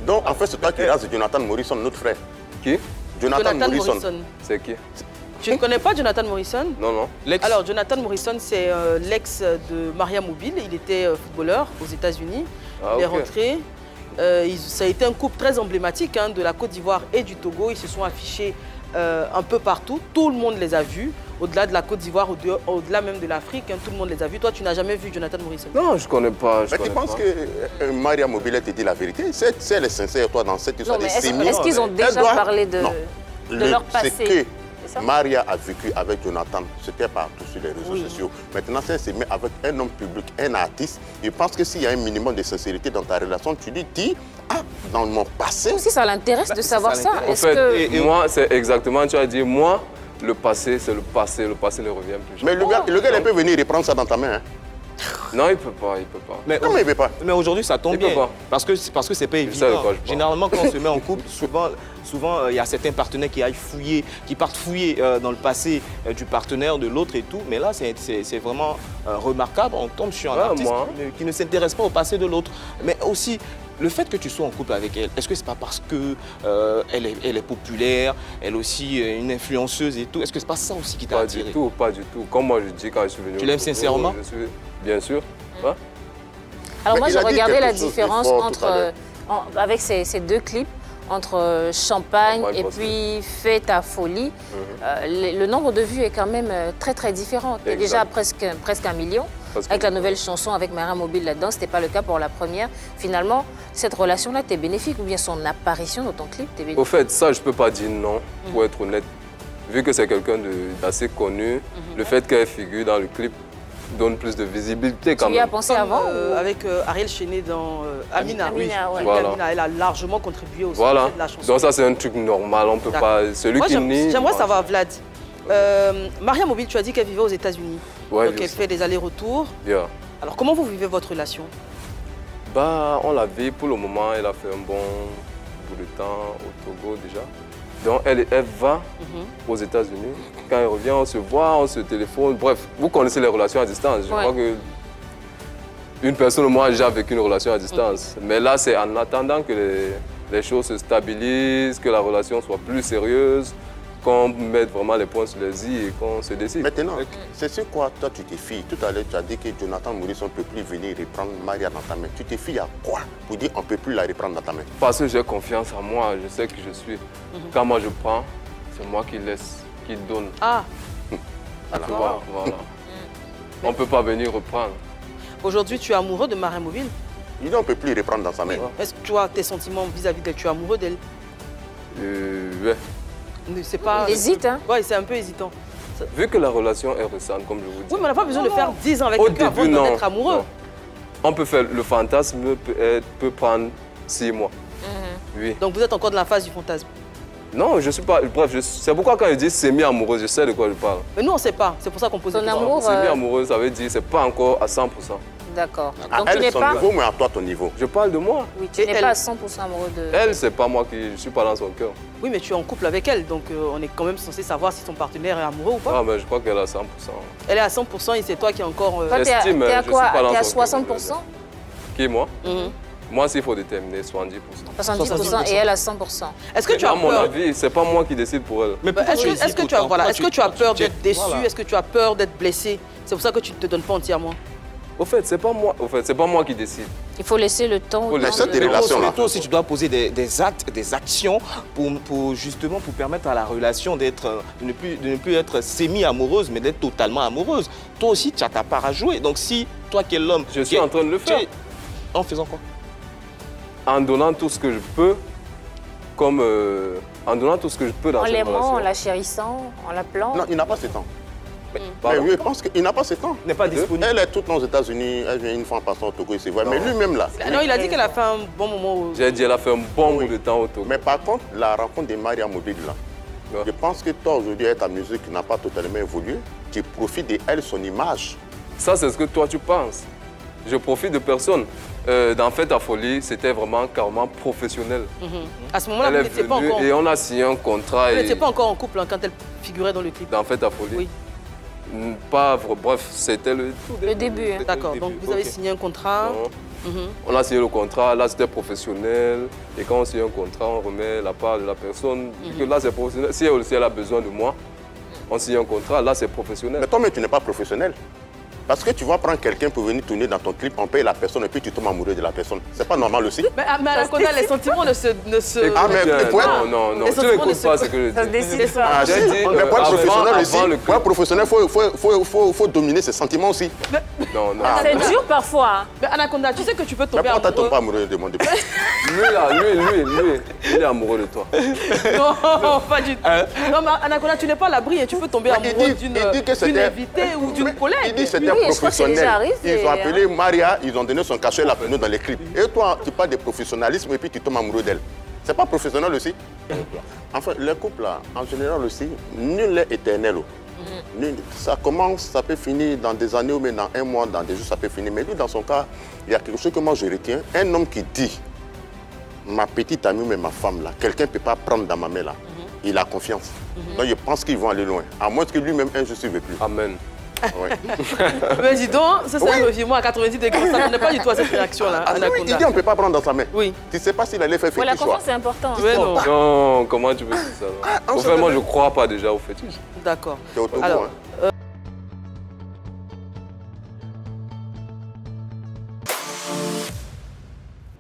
Donc, en fait, c'est toi qui rases Jonathan Morrison, notre frère. Qui? Jonathan Morrison. C'est qui? Tu ne connais pas Jonathan Morrison? Non, non. Alors, Jonathan Morrison, c'est l'ex de Maria Mobile. Il était footballeur aux États-Unis. Il est rentré. Ça a été un couple très emblématique hein, de la Côte d'Ivoire et du Togo. Ils se sont affichés un peu partout. Tout le monde les a vus. Au-delà de la Côte d'Ivoire, au-delà même de l'Afrique, hein, tout le monde les a vus. Toi, tu n'as jamais vu Jonathan Morrison? Non, je ne connais pas. Mais tu penses que Maria Mobile te dit la vérité? Si elle est sincère, toi, dans cette histoire, est-ce qu'ils ont déjà parlé de leur passé? Maria a vécu avec Jonathan, c'était partout sur les réseaux sociaux. Maintenant, si elle se met avec un homme public, un artiste, je pense que s'il y a un minimum de sincérité dans ta relation, tu lui dis, ah, dans mon passé... Aussi, ça l'intéresse de savoir ça. En fait, moi, c'est exactement, tu as dit, moi, le passé, c'est le passé ne revient plus. Mais le gars, il peut venir reprendre ça dans ta main. Hein. Non, il ne peut pas, il peut pas. Mais, comment il ne peut pas? Mais aujourd'hui, ça tombe bien. Parce que c'est pas évident. Généralement, quand on se met en couple, souvent, il y a certains partenaires qui partent fouiller dans le passé du partenaire de l'autre et tout. Mais là, c'est vraiment remarquable. On tombe sur un artiste qui ne s'intéresse pas au passé de l'autre. Mais aussi, le fait que tu sois en couple avec elle, est-ce que c'est pas parce que elle est populaire, elle aussi une influenceuse et tout? Est-ce que c'est pas ça aussi qui t'a attiré? Pas du tout. Comme moi je dis quand je suis venu. Tu l'aimes sincèrement? Bien sûr. Hein? Alors moi, j'ai regardé la différence avec ces deux clips, entre Champagne et puis Fais ta folie. Le nombre de vues est quand même très très différent. Il y a déjà presque 1 million. Avec la nouvelle chanson avec Maria Mobile là-dedans, ce n'était pas le cas pour la première. Finalement, cette relation-là t'est bénéfique ou bien son apparition dans ton clip t'est bénéfique? Au fait, ça, je ne peux pas dire non, pour être honnête. Vu que c'est quelqu'un d'assez connu, le fait qu'elle figure dans le clip donne plus de visibilité quand même. Tu y as pensé avant avec Ariel Chenet dans Amina. Voilà. Amina, elle a largement contribué au succès de la chanson. Donc ça, c'est un truc normal, on ne peut pas... Celui qui nie... J'aimerais savoir, Vlad. Maria Mobile, tu as dit qu'elle vivait aux États-Unis. Ouais, donc elle fait des allers-retours. Yeah. Alors comment vous vivez votre relation? Bah, on la vit pour le moment. Elle a fait un bon bout de temps au Togo déjà. Donc elle va aux États-Unis. Quand elle revient, on se voit, on se téléphone. Bref, vous connaissez les relations à distance. Je crois que une personne, moi, a déjà vécu une relation à distance. Mais là, c'est en attendant que les choses se stabilisent, que la relation soit plus sérieuse, qu'on mette vraiment les points sur les i et qu'on se décide. Maintenant, c'est sur quoi toi tu te fies? Tout à l'heure, tu as dit que Jonathan Morrison ne peut plus venir reprendre Maria dans ta main. Tu te fies à quoi pour dire qu'on ne peut plus la reprendre dans ta main? Parce que j'ai confiance en moi, je sais que je suis. Quand moi je prends, c'est moi qui laisse, qui donne. Ah, d'accord. Voilà. On ne peut pas venir reprendre. Aujourd'hui, tu es amoureux de Maria Mobile? Il dit on ne peut plus reprendre dans sa main. Est-ce que tu as tes sentiments vis-à-vis d'elle? Tu es amoureux d'elle? Ouais. Il hésite, hein? Oui, c'est un peu hésitant. Vu que la relation est récente, comme je vous dis. Oui, mais on n'a pas besoin de faire 10 ans avec quelqu'un avant d'être amoureux. Non. On peut faire, le fantasme peut prendre 6 mois. Oui. Donc vous êtes encore dans la phase du fantasme? Non, je ne suis pas. Bref, c'est pourquoi quand je dis semi-amoureuse, je sais de quoi je parle. Mais nous, on ne sait pas. C'est pour ça qu'on pose des questions. Semi-amoureuse, ça veut dire que ce n'est pas encore à 100%. D'accord. Donc tu n'es pas... niveau, mais à toi, ton niveau. Je parle de moi. Oui, tu n'es pas à 100% amoureux de... Elle, c'est pas moi qui... Je suis pas dans son cœur. Oui, mais tu es en couple avec elle, donc on est quand même censé savoir si ton partenaire est amoureux ou pas. Ah, mais je crois qu'elle est à 100%. Elle est à 100% et c'est toi qui es encore... J'estime, t'es à quoi? T'es à 60%? Qui, moi? Moi, s'il faut déterminer, 70%. 70% et elle à 100%. Est-ce que tu as peur? À mon avis, c'est pas moi qui décide pour elle. Mais est-ce que tu as peur d'être déçu? Est-ce que tu as peur d'être blessé? C'est pour ça que tu ne te donnes pas entièrement? Au fait, c'est pas moi. Au fait, c'est pas moi qui décide. Il faut laisser le temps. Toi aussi, tu dois poser des actes, des actions pour justement permettre à la relation de ne plus être semi-amoureuse, mais d'être totalement amoureuse. Toi aussi, tu as ta part à jouer. Donc si toi qui es l'homme... Je suis en train de le faire. En faisant quoi? En donnant tout ce que je peux, comme en donnant tout ce que je peux dans cette relation. En l'aimant, en la chérissant, en l'appelant. Non, il n'a pas ce temps. Mais oui, je pense qu'il n'a pas ce temps. Il n'est pas disponible. Elle est toute aux États-Unis, elle vient une fois en passant au Togo, il se voit. Mais lui-même là. Non, il a dit qu'elle a fait un bon moment. J'ai dit qu'elle a fait un bon bout de temps au Togo. Mais par contre, la rencontre de Maria Mobile là, je pense que toi aujourd'hui, ta musique n'a pas totalement évolué. Tu profites d'elle, son image. Ça, c'est ce que toi tu penses. Je profite de personne. Dans Fais ta folie, c'était vraiment carrément professionnel. À ce moment-là, vous n'étiez pas encore... Et on a signé un contrat. Vous n'étiez pas encore en couple hein, quand elle figurait dans le clip. Dans Fais ta folie? Oui. Pas, bref, c'était le début. Hein. D'accord, donc vous avez signé un contrat. On a signé le contrat, là c'était professionnel. Et quand on signe un contrat, on remet la part de la personne. Que là c'est professionnel. Si elle a besoin de moi, on signe un contrat, là c'est professionnel. Mais toi-même, tu n'es pas professionnel. Parce que tu vas prendre quelqu'un pour venir tourner dans ton clip, on paye la personne et puis tu tombes amoureux de la personne. C'est pas normal aussi. Mais Anaconda, les sentiments ne se... Ah, mais non, tu n'écoutes pas ce que je dis. Ça se décide pas. Ah, mais pour être professionnel aussi, pour être professionnel, faut dominer ses sentiments aussi. Non. C'est dur parfois. Mais Anaconda, tu sais que tu peux tomber amoureux. Mais pourquoi tu ne tombes pas amoureux de mon début? Lui, il est amoureux de toi. Non, pas du tout. Non, mais Anaconda, tu n'es pas à l'abri et tu peux tomber amoureux d'une invitée ou d'une collègue. Il dit que c'était professionnel. Ils ont appelé Maria, ils ont donné son cachet, elle a pris dans les clips. Et toi, tu parles de professionnalisme et puis tu tombes amoureux d'elle. C'est pas professionnel aussi? Enfin, les couples, là, en général aussi, nul n'est éternel. Ça commence, ça peut finir dans des années ou même dans un mois, dans des jours, ça peut finir. Mais lui, dans son cas, il y a quelque chose que moi je retiens. Un homme qui dit, ma petite amie, mais ma femme, là, quelqu'un ne peut pas prendre dans ma main, là. Il a confiance. Donc je pense qu'ils vont aller loin. À moins que lui-même, un jour, ne suive plus. Amen. Ouais. Mais dis donc, ça c'est un revirement à 90 degrés. Ça ne pas du tout à cette réaction-là. Il dit on ne peut pas prendre dans sa main. Oui. Tu ne sais pas s'il allait faire fétiche. La confiance, c'est important. Non, comment tu peux dire ça? Moi, je ne crois pas déjà au fétiche. D'accord. C'est au Togo, alors, hein.